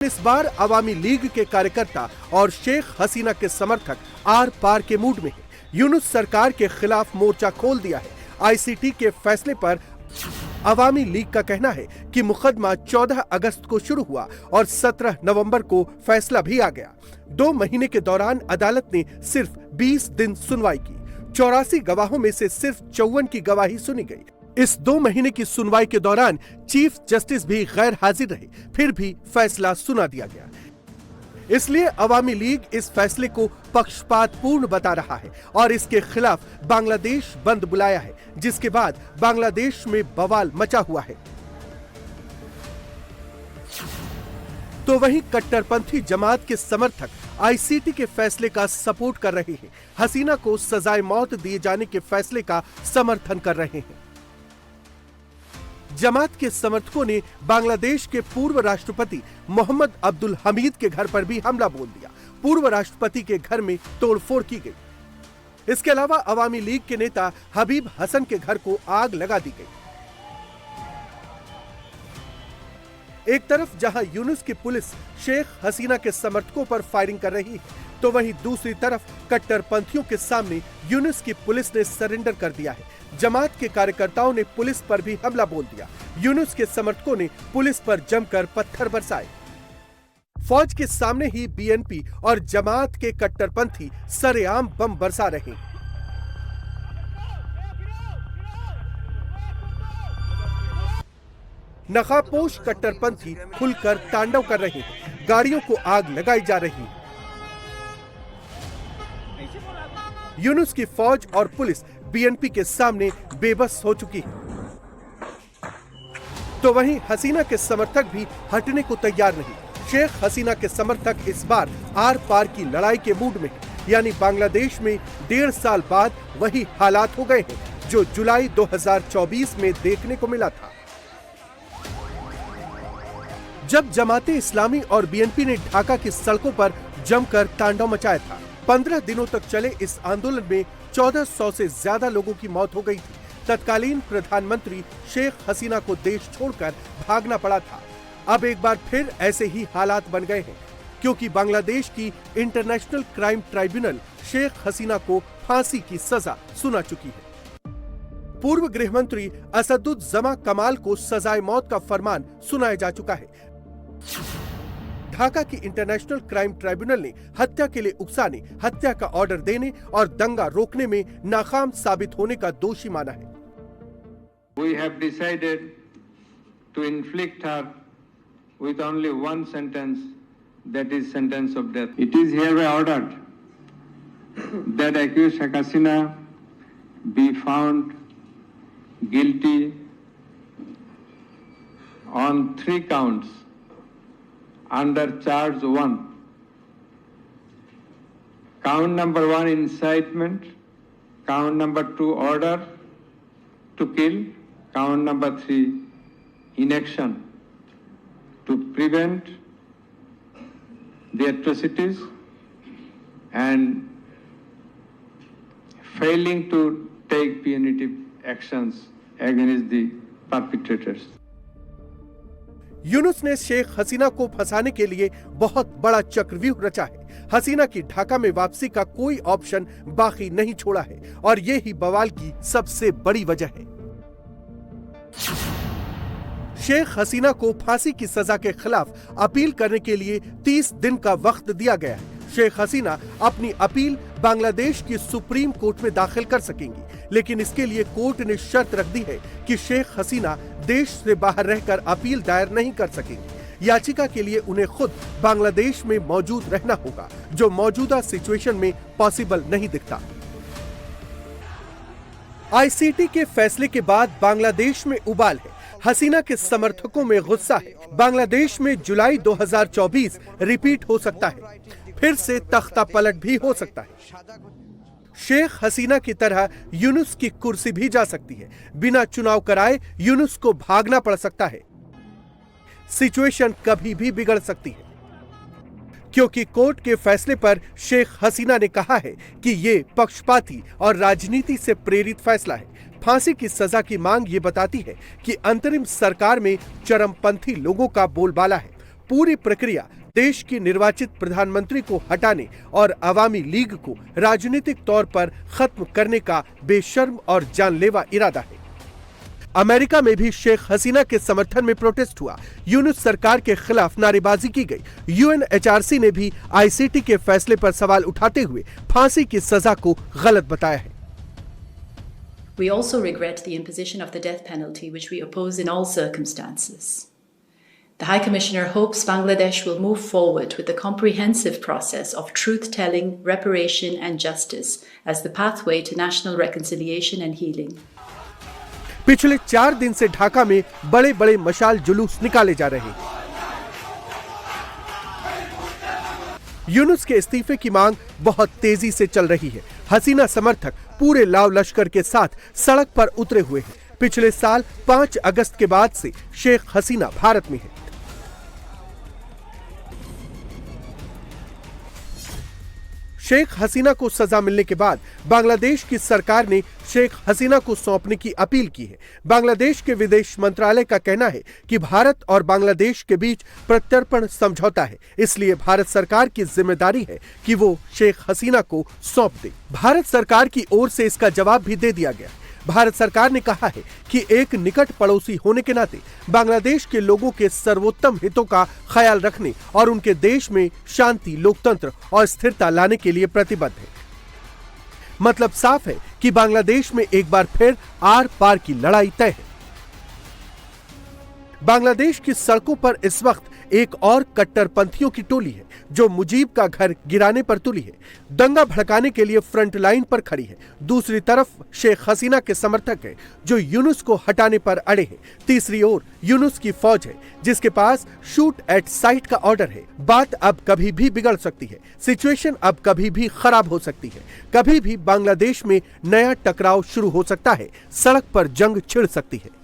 इस बार अवामी लीग के कार्यकर्ता और शेख हसीना के समर्थक आर पार के मूड में हैं। यूनुस सरकार के खिलाफ मोर्चा खोल दिया है। आईसीटी के फैसले पर अवामी लीग का कहना है कि मुकदमा 14 अगस्त को शुरू हुआ और 17 नवंबर को फैसला भी आ गया। 2 महीने के दौरान अदालत ने सिर्फ 20 दिन सुनवाई की। 84 गवाहों में से सिर्फ 54 की गवाही सुनी गई। इस 2 महीने की सुनवाई के दौरान चीफ जस्टिस भी गैर हाजिर रहे, फिर भी फैसला सुना दिया गया। इसलिए अवामी लीग इस फैसले को पक्षपातपूर्ण बता रहा है और इसके खिलाफ बांग्लादेश बंद बुलाया है, जिसके बाद बांग्लादेश में बवाल मचा हुआ है। तो वहीं कट्टरपंथी जमात के समर्थक आईसीटी के फैसले का सपोर्ट कर रहे हैं। हसीना को सजाए मौत दिए जाने के फैसले का समर्थन कर रहे हैं। जमात के समर्थकों ने बांग्लादेश के पूर्व राष्ट्रपति मोहम्मद अब्दुल हमीद के घर पर भी हमला बोल दिया। पूर्व राष्ट्रपति के घर में तोड़फोड़ की गई। इसके अलावा अवामी लीग के नेता हबीब हसन के घर को आग लगा दी गई। एक तरफ जहां यूनुस की पुलिस शेख हसीना के समर्थकों पर फायरिंग कर रही है, तो वहीं दूसरी तरफ कट्टरपंथियों के सामने यूनुस की पुलिस ने सरेंडर कर दिया है। जमात के कार्यकर्ताओं ने पुलिस पर भी हमला बोल दिया। यूनुस के समर्थकों ने पुलिस पर जमकर पत्थर बरसाए। फौज के सामने ही बीएनपी और जमात के कट्टरपंथी सरेआम बम बरसा रहे हैं। नकाबपोश कट्टरपंथी खुलकर तांडव कर रहे हैं। गाड़ियों को आग लगाई जा रही है। यूनुस की फौज और पुलिस बीएनपी के सामने बेबस हो चुकी है। तो वहीं हसीना के समर्थक भी हटने को तैयार नहीं। शेख हसीना के समर्थक इस बार आर पार की लड़ाई के मूड में हैं, यानी बांग्लादेश में 1.5 साल बाद वही हालात हो गए हैं जो जुलाई 2024 में देखने को मिला था, जब जमाते इस्लामी और बीएनपी ने ढाका की सड़कों पर जमकर तांडव मचाया था। 15 दिनों तक चले इस आंदोलन में 1400 से ज्यादा लोगों की मौत हो गई थी। तत्कालीन प्रधानमंत्री शेख हसीना को देश छोड़कर भागना पड़ा था। अब एक बार फिर ऐसे ही हालात बन गए हैं, क्योंकि बांग्लादेश की international crime tribunal Sheikh Hasina को फांसी की सजा सुना चुकी है। पूर्व गृह मंत्री असदुज्जमा कमाल को सजाए मौत का फरमान सुनाया जा चुका है। ढाका की इंटरनेशनल क्राइम ट्राइब्यूनल ने हत्या के लिए उकसाने, हत्या का ऑर्डर देने और दंगा रोकने में नाकाम साबित होने का दोषी माना है। We have decided to inflict her with only one sentence, that is sentence of death. It is hereby ordered that accused Sheikh Hasina be found guilty on 3 counts under charge 1. Count number 1 incitement, count number 2 order to kill, count number 3 inaction to prevent the atrocities and failing to take punitive actions against the perpetrators. Yunus ने शेख हसीना को फंसाने के लिए बहुत बड़ा चक्रव्यूह रचा है। हसीना की ढाका में वापसी का कोई ऑप्शन बाकी नहीं छोड़ा है और ये ही बवाल की सबसे बड़ी वजह है। शेख हसीना को फांसी की सजा के खिलाफ अपील करने के लिए 30 दिन का वक्त दिया गया है। शेख हसीना अपनी अपील बांग्लादेश की सुप्रीम कोर्ट में दाखिल कर सकेंगी, लेकिन इसके लिए कोर्ट ने शर्त रख दी है कि शेख हसीना देश से बाहर रहकर अपील दायर नहीं कर सकेंगी। याचिका के लिए उन्हें खुद बांग्लादेश में मौजूद रहना होगा, जो मौजूदा सिचुएशन में पॉसिबल नहीं दिखता। आईसीटी के फैसले के बाद बांग्लादेश में उबाल है। हसीना के समर्थकों में गुस्सा है। बांग्लादेश में जुलाई 2024 रिपीट हो सकता है, फिर से तख्ता पलट भी हो सकता है। शेख हसीना की तरह यूनुस की कुर्सी भी जा सकती है। बिना चुनाव कराए यूनुस को भागना पड़ सकता है। सिचुएशन कभी भी बिगड़ सकती है, क्योंकि कोर्ट के फैसले पर शेख हसीना ने कहा है कि ये पक्षपाती और राजनीति से प्रेरित फैसला है। फांसी की सजा की मांग ये बताती है कि अंतरिम सरकार में चरमपंथी लोगों का बोलबाला है। पूरी प्रक्रिया देश की निर्वाचित प्रधानमंत्री को हटाने और अवामी लीग को राजनीतिक तौर पर खत्म करने का बेशर्म और जानलेवा इरादा है। अमेरिका में भी शेख हसीना के समर्थन में प्रोटेस्ट हुआ। यूनुस सरकार के खिलाफ नारेबाजी की गई। यूएनएचआरसी ने भी आईसीटी के फैसले पर सवाल उठाते हुए फांसी की सजा को गलत बताया है। We also regret the imposition of the death penalty, which we oppose in all circumstances. The High Commissioner hopes Bangladesh will move forward with a comprehensive process of truth-telling, reparation and justice as the pathway to national reconciliation and healing. पिछले 4 दिन से ढाका में बड़े बड़े मशाल जुलूस निकाले जा रहे हैं। यूनुस के इस्तीफे की मांग बहुत तेजी से चल रही है। हसीना समर्थक पूरे लाव लश्कर के साथ सड़क पर उतरे हुए हैं। पिछले साल 5 अगस्त के बाद से शेख हसीना भारत में है। शेख हसीना को सजा मिलने के बाद बांग्लादेश की सरकार ने शेख हसीना को सौंपने की अपील की है। बांग्लादेश के विदेश मंत्रालय का कहना है कि भारत और बांग्लादेश के बीच प्रत्यर्पण समझौता है, इसलिए भारत सरकार की जिम्मेदारी है कि वो शेख हसीना को सौंप दे। भारत सरकार की ओर से इसका जवाब भी दे दिया गया। भारत सरकार ने कहा है कि एक निकट पड़ोसी होने के नाते बांग्लादेश के लोगों के सर्वोत्तम हितों का ख्याल रखने और उनके देश में शांति, लोकतंत्र और स्थिरता लाने के लिए प्रतिबद्ध है। मतलब साफ है कि बांग्लादेश में एक बार फिर आर पार की लड़ाई तय है। बांग्लादेश की सड़कों पर इस वक्त एक और कट्टरपंथियों की टोली है जो मुजीब का घर गिराने पर तुली है, दंगा भड़काने के लिए फ्रंट लाइन पर खड़ी है। दूसरी तरफ शेख हसीना के समर्थक हैं जो यूनुस को हटाने पर अड़े हैं। तीसरी ओर यूनुस की फौज है जिसके पास शूट एट साइट का ऑर्डर है। बात अब कभी भी बिगड़ सकती है, सिचुएशन अब कभी भी खराब हो सकती है, कभी भी बांग्लादेश में नया टकराव शुरू हो सकता है, सड़क पर जंग छिड़ सकती है।